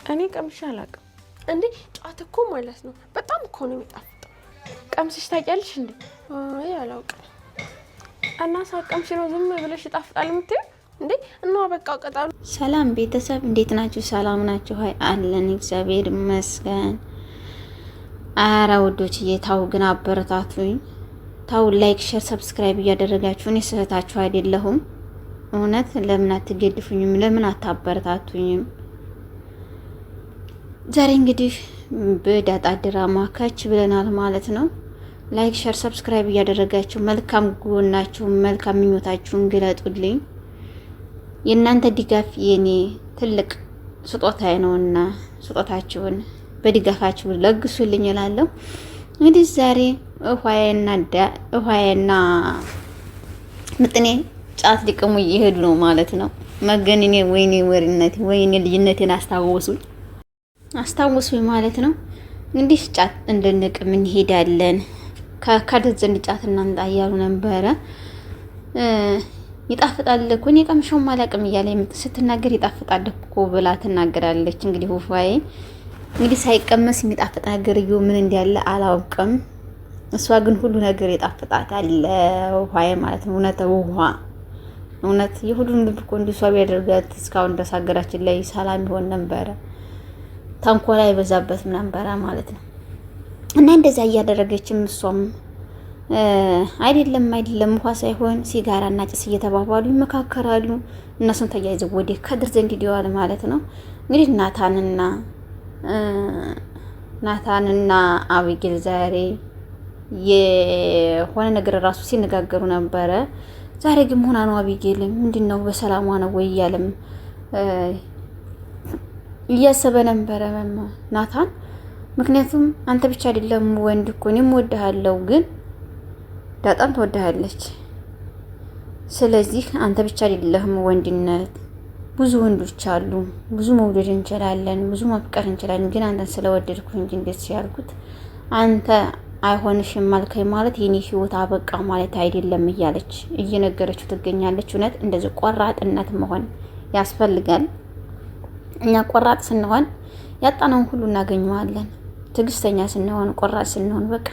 እኔ ቀምሼ አላውቅም። እንዴ ጫት እኮ ማለት ነው በጣም እኮ ነው የሚጣፍጠው። ቀምስሽ ታውቂያለሽ እንዴ? አይ አላውቅም። እና ሳትቀምሺ ነው ዝም ብለሽ ይጣፍጣል የምትይው እንዴ? እና በቃ ቀጣሉ። ሰላም ቤተሰብ እንዴት ናችሁ? ሰላም ናችሁ? ሀይ አለን እግዚአብሔር ይመስገን። አረ ውዶች እየታው ግን አበረታቱኝ። ታው ላይክ፣ ሼር፣ ሰብስክራይብ እያደረጋችሁ እኔ ስህታችሁ አይደለሁም። እውነት ለምን አትገድፉኝም? ለምን አታበረታቱኝም? ዛሬ እንግዲህ በዳጣ ድራማ ከች ብለናል ማለት ነው። ላይክ፣ ሼር፣ ሰብስክራይብ እያደረጋችሁ መልካም ጎናችሁ መልካም ምኞታችሁን ግለጡልኝ። የእናንተ ድጋፍ የኔ ትልቅ ስጦታዬ ነውና ስጦታችሁን በድጋፋችሁ ለግሱልኝ እላለሁ። እንግዲህ ዛሬ እኋዬና ምጥኔ ጫት ሊቀሙ እየሄዱ ነው ማለት ነው። መገንኔ ወይኔ ወሪነቴ ወይኔ ልጅነቴን አስታውሱኝ ማለት ነው። እንግዲህ ጫት እንድንቅም እንሄዳለን። ከካደት ዘንድ ጫት እናምጣ እያሉ ነበረ። ይጣፍጣል እኮ እኔ ቀምሼውም አላውቅም እያለ ስትናገር ይጣፍጣል እኮ ብላ ትናገራለች። እንግዲህ ውፋዬ እንግዲህ ሳይቀመስ የሚጣፍጥ ነገር እዩ ምን እንዳለ አላውቅም። እሷ ግን ሁሉ ነገር ይጣፍጣታል ውፋዬ ማለት ነው። እውነት የሁሉም ልብ እኮ እንዲሷ ቢያደርጋት እስካሁን ድረስ ሀገራችን ላይ ሰላም ይሆን ነበረ፣ ተንኮል አይበዛበትም ነበረ ማለት ነው። እና እንደዛ እያደረገችም እሷም አይደለም ውሃ ሳይሆን ሲጋራና ጭስ እየተባባሉ ይመካከራሉ። እነሱን ተያይዘው ወደ ከድር ዘንድ ይደዋል ማለት ነው። እንግዲህ ናታንና አቢጌል ዛሬ የሆነ ነገር ራሱ ሲነጋገሩ ነበረ። ዛሬ ግን ሆና ነው አቢጌል ምንድነው በሰላሟ ነው ወይ እያለም እያሰበ ነበረ ናታን። ምክንያቱም አንተ ብቻ አይደለም ወንድ እኮ እኔም እወድሃለሁ ግን ዳጣም ትወድሃለች። ስለዚህ አንተ ብቻ አይደለህም ወንድነት፣ ብዙ ወንዶች አሉ። ብዙ መውደድ እንችላለን፣ ብዙ ማፍቀር እንችላለን። ግን አንተን ስለወደድኩ እንጂ እንዴት ሲያልኩት አንተ አይሆንሽም አልከኝ ማለት የኔ ህይወት አበቃ ማለት አይደለም እያለች እየነገረችው ትገኛለች። እውነት እንደዚህ ቆራጥነት መሆን ያስፈልጋል። እኛ ቆራጥ ስንሆን ያጣነውን ሁሉ እናገኘዋለን። ትዕግስተኛ ስንሆን፣ ቆራጥ ስንሆን በቃ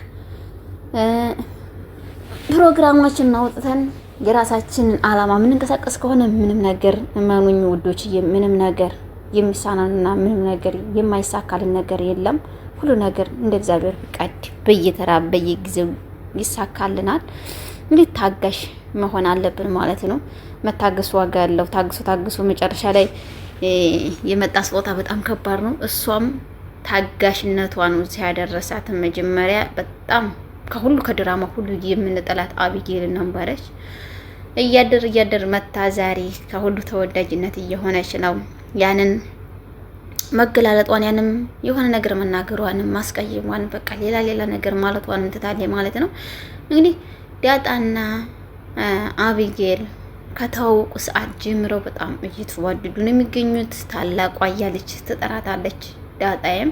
ፕሮግራማችንን አውጥተን የራሳችንን አላማ የምንንቀሳቀስ ከሆነ ምንም ነገር እመኑኝ ውዶች፣ ምንም ነገር የሚሳናንና ምንም ነገር የማይሳካልን ነገር የለም። ሁሉ ነገር እንደ እግዚአብሔር ፍቃድ በየተራ በየጊዜው ይሳካልናል። እንግዲህ ታጋሽ መሆን አለብን ማለት ነው። መታገስ ዋጋ ያለው ታግሶ መጨረሻ ላይ የመጣ ስጦታ በጣም ከባድ ነው። እሷም ታጋሽነቷ ነው ሲያደረሳት መጀመሪያ በጣም ከሁሉ ከድራማ ሁሉ የምንጠላት አቢጌል ነበረች። እያደር መታ ዛሬ ከሁሉ ተወዳጅነት እየሆነች ነው። ያንን መገላለጧን ያንም የሆነ ነገር መናገሯንም ማስቀየሟን በቃ ሌላ ነገር ማለቷን እንትታለች ማለት ነው። እንግዲህ ዳጣና አቢጌል ከተዋወቁ ሰዓት ጀምረው በጣም እየተዋደዱ ነው የሚገኙት። ታላቋ እያለች ትጠራታለች። ዳጣዬም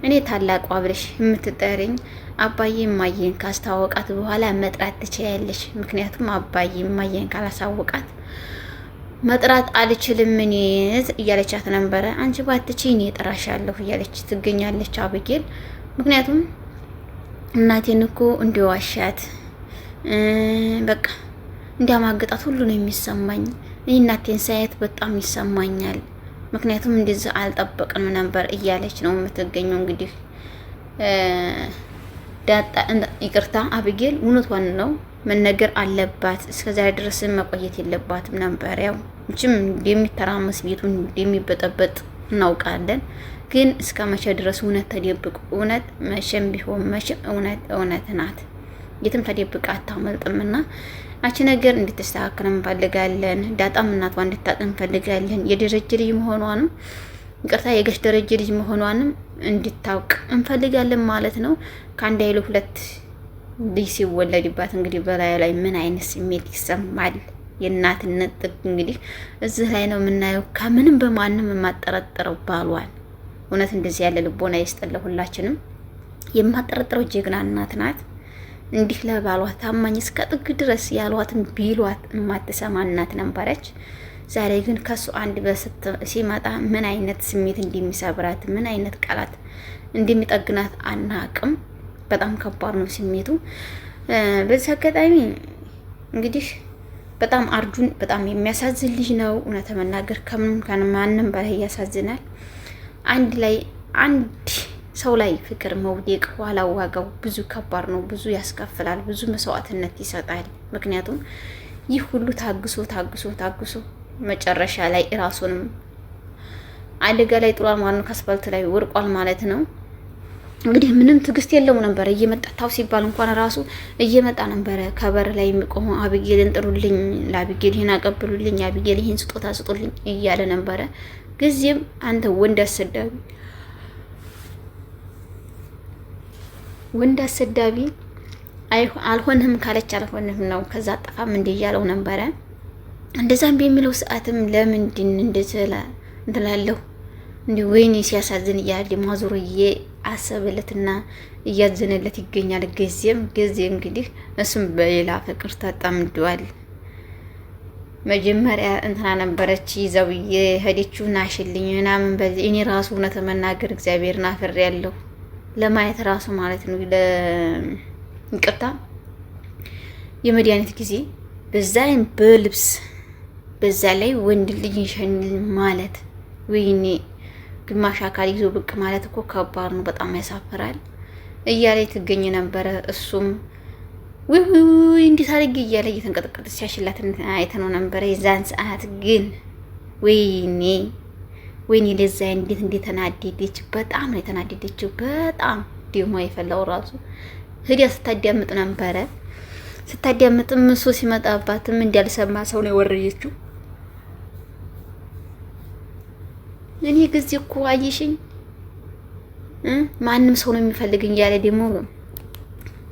እኔ ታላቋ ብለሽ የምትጠሪኝ አባዬ እማዬን ካስታወቃት በኋላ መጥራት ትችያለሽ። ምክንያቱም አባዬ እማዬን ካላሳወቃት መጥራት አልችልም እኔ እያለቻት ነበረ። አንቺ ባትቺ እኔ እጠራሻለሁ እያለች ትገኛለች አቢጌል። ምክንያቱም እናቴን እኮ እንዲዋሻት በቃ እንዲያማግጣት ሁሉ ነው የሚሰማኝ። እኔ እናቴን ሳያት በጣም ይሰማኛል። ምክንያቱም እንደዚህ አልጠበቅንም ነበር እያለች ነው የምትገኘው። እንግዲህ ዳጣ ይቅርታ አቢጌል እውነቷን ነው መነገር አለባት። እስከዛሬ ድረስ መቆየት የለባትም ነበር። ያው እንችም እንደሚተራመስ ቤቱን እንደሚበጠበጥ እናውቃለን። ግን እስከ መቼ ድረስ እውነት ተደብቁ? እውነት መቼም ቢሆን መቼም እውነት ናት። የትም ተደብቃ አታመልጥምና አቺ ነገር እንድትስተካከል እንፈልጋለን። ዳጣም እናቷ እንድታውቅ እንፈልጋለን። የደረጀ ልጅ መሆኗንም ይቅርታ የገሽ ደረጀ ልጅ መሆኗንም እንድታውቅ እንፈልጋለን ማለት ነው። ከአንድ አይሉ ሁለት ልጅ ሲወለድባት እንግዲህ በላይ ላይ ምን አይነት ስሜት ይሰማል? የእናትነት ጥግ እንግዲህ እዚህ ላይ ነው የምናየው። ከምንም በማንም የማጠረጥረው ባሏን እውነት እንደዚህ ያለ ልቦና ይስጠለ። ሁላችንም የማጠረጥረው ጀግና እናት ናት። እንዲህ ለባሏ ታማኝ እስከ ጥግ ድረስ ያሏትን ቢሏት የማትሰማ እናት ነበረች። ዛሬ ግን ከሱ አንድ ሲመጣ ምን አይነት ስሜት እንደሚሰብራት ምን አይነት ቃላት እንደሚጠግናት አናቅም። በጣም ከባድ ነው ስሜቱ። በዚህ አጋጣሚ እንግዲህ በጣም አርጁን በጣም የሚያሳዝን ልጅ ነው። እውነት መናገር ከምንም ከማንም በላይ ያሳዝናል። አንድ ሰው ላይ ፍቅር መውደቅ ኋላ ዋጋው ብዙ ከባድ ነው። ብዙ ያስከፍላል። ብዙ መስዋዕትነት ይሰጣል። ምክንያቱም ይህ ሁሉ ታግሶ መጨረሻ ላይ ራሱንም አደጋ ላይ ጥሏል ማለት ነው። ከአስፋልት ላይ ወርቋል ማለት ነው። እንግዲህ ምንም ትዕግስት የለውም ነበር። እየመጣ ታው ሲባል እንኳን ራሱ እየመጣ ነበረ ከበር ላይ የሚቆመው። አቢጌልን ጥሩልኝ፣ ለአቢጌል ይሄን አቀብሉልኝ፣ አቢጌል ይሄን ስጦታ ስጡልኝ እያለ ነበረ። ጊዜም አንተ ወንድ አሰዳቢ አልሆንህም ካለች አልሆንህም ነው። ከዛ አጠፋም እንደ እያለው ነበረ። እንደዛም በሚለው ሰዓትም ለምንድን እንደተላ እንትላለሁ እንዲ ወይኔ ሲያሳዝን እያለ ማዙርዬ አሰበለትና እያዘነለት ይገኛል። ጊዜ እንግዲህ እሱም በሌላ ፍቅር ተጠምዷል። መጀመሪያ እንትና ነበረች ይዘው የሄደችው ናሽልኝ ምናምን በዚህ እኔ ራሱ እውነት መናገር እግዚአብሔርን አፍሬያለሁ ለማየት ራሱ ማለት ነው። ይቅርታ የመድኃኒት ጊዜ በዛይም በልብስ በዛ ላይ ወንድ ልጅ ይሸንል ማለት ወይኔ ግማሽ አካል ይዞ ብቅ ማለት እኮ ከባድ ነው። በጣም ያሳፍራል እያለ ትገኝ ነበረ። እሱም ውይ እንዴት አድርጌ እያለ እየተንቀጠቀጠ ሲያሽላት አይተነው ነበረ። የዛን ሰዓት ግን ወይኔ ለዛ እንዴት ተናደደች። በጣም ነው የተናደደችው። በጣም ደሞ የፈላው ራሱ ህዲያ ስታዳምጥ ነበረ። ስታዳምጥም እሱ ሲመጣባትም እንዳልሰማ ሰው ነው የወረየችው። እኔ ጊዜ እኮ አየሽኝ ማንም ሰው ነው የሚፈልግኝ ያለ ደግሞ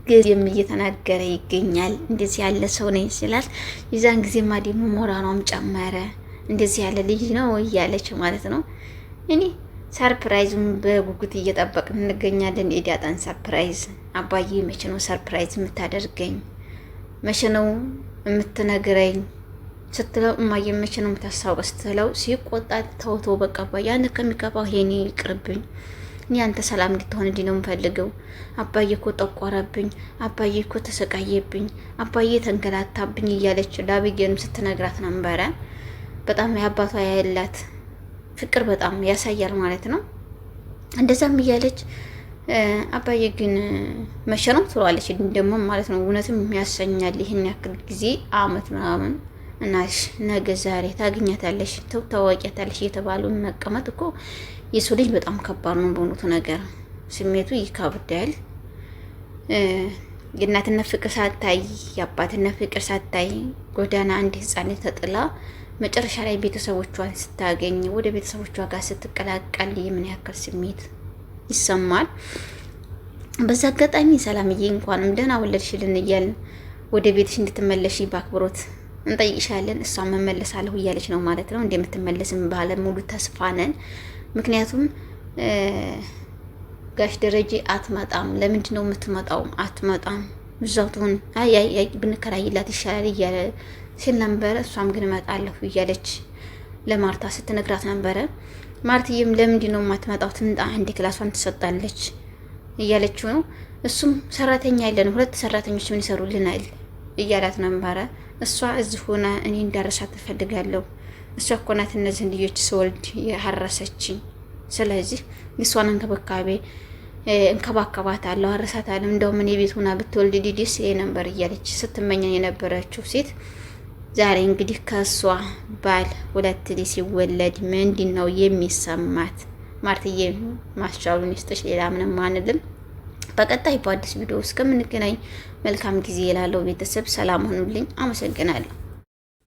ጊዜም እየተናገረ ይገኛል። እንደዚህ ያለ ሰው ነኝ ስላል የዛን ጊዜማ ደግሞ ሞራኗም ጨመረ። እንደዚህ ያለ ልጅ ነው እያለች ማለት ነው። እኔ ሰርፕራይዙን በጉጉት እየጠበቅን እንገኛለን። የዳጣን ሰርፕራይዝ አባዬ መቼ ነው ሰርፕራይዝ የምታደርገኝ? መቼ ነው የምትነግረኝ ስትለው እማዬ መቼ ነው የምታስታውቀው ስትለው ሲቆጣት ተውቶ በቃ አባዬ አንተ ከሚገባው ይሄኔ ይቅርብኝ። እኔ አንተ ሰላም እንድትሆን እንዲህ ነው የምፈልገው። አባዬ እኮ ጠቆረብኝ፣ አባዬ እኮ ተሰቃየብኝ፣ አባዬ ተንገላታብኝ እያለች ለአቢጌልም ስትነግራት ነበረ። በጣም የአባቷ ያላት ፍቅር በጣም ያሳያል ማለት ነው። እንደዛም እያለች አባዬ ግን መቼ ነው ትለዋለች ደግሞ ማለት ነው። እውነትም ያሰኛል። ይህን ያክል ጊዜ አመት ምናምን እናሽ ነገ ዛሬ ታገኛታለሽ ታዋቂያታለሽ እየተባሉ መቀመጥ እኮ የሰው ልጅ በጣም ከባድ ነው። በእውነቱ ነገር ስሜቱ ይከብዳል። የእናትነት ፍቅር ሳታይ የአባትነት ፍቅር ሳታይ ጎዳና አንድ ህፃን ተጥላ መጨረሻ ላይ ቤተሰቦቿን ስታገኝ ወደ ቤተሰቦቿ ጋር ስትቀላቀል የምን ያክል ስሜት ይሰማል። በዛ አጋጣሚ ሰላምዬ እንኳንም ደህና ወለድሽልን እያልን ወደ ቤትሽ እንድትመለሽ በአክብሮት እንጠይቅሻለን። እሷ መመለሳለሁ እያለች ነው ማለት ነው። እንደምትመለስም ባለ ሙሉ ተስፋ ነን። ምክንያቱም ጋሽ ደረጀ አትመጣም። ለምንድን ነው የምትመጣው? አትመጣም እዛው ትሁን፣ አይ ብንከራይላት ይሻላል እያለ ሲል ነበረ። እሷም ግን እመጣለሁ እያለች ለማርታ ስትነግራት ነበረ። ማርትዬም ለምንድን ነው የማትመጣው? ትምጣ፣ አንድ ክላሷን ትሰጣለች እያለችው ነው። እሱም ሰራተኛ ያለን 2 ሰራተኞች ምን ይሰሩልናል እያላት ነበረ። እሷ እዚህ ሆና እኔ እንዳረሳት ትፈልጋለሁ። እሷ እኮ ናት እነዚህን ልጆች ስወልድ ያረሰችኝ። ስለዚህ እሷን እንከባከባታለሁ፣ አረሳታለሁ። እንደውም እኔ ቤት ሆና ብትወልድ ደስ ይለኝ ነበር እያለች ስትመኘን የነበረችው ሴት ዛሬ እንግዲህ ከእሷ ባል 2 ልጅ ሲወለድ ምንድን ነው የሚሰማት? ማርትዬ ማስቻሉን ይስጥሽ። ሌላ ምንም አንልም። በቀጣይ በአዲስ ቪዲዮ እስከምንገናኝ መልካም ጊዜ ላለው ቤተሰብ ሰላም ሆኑልኝ። አመሰግናለሁ።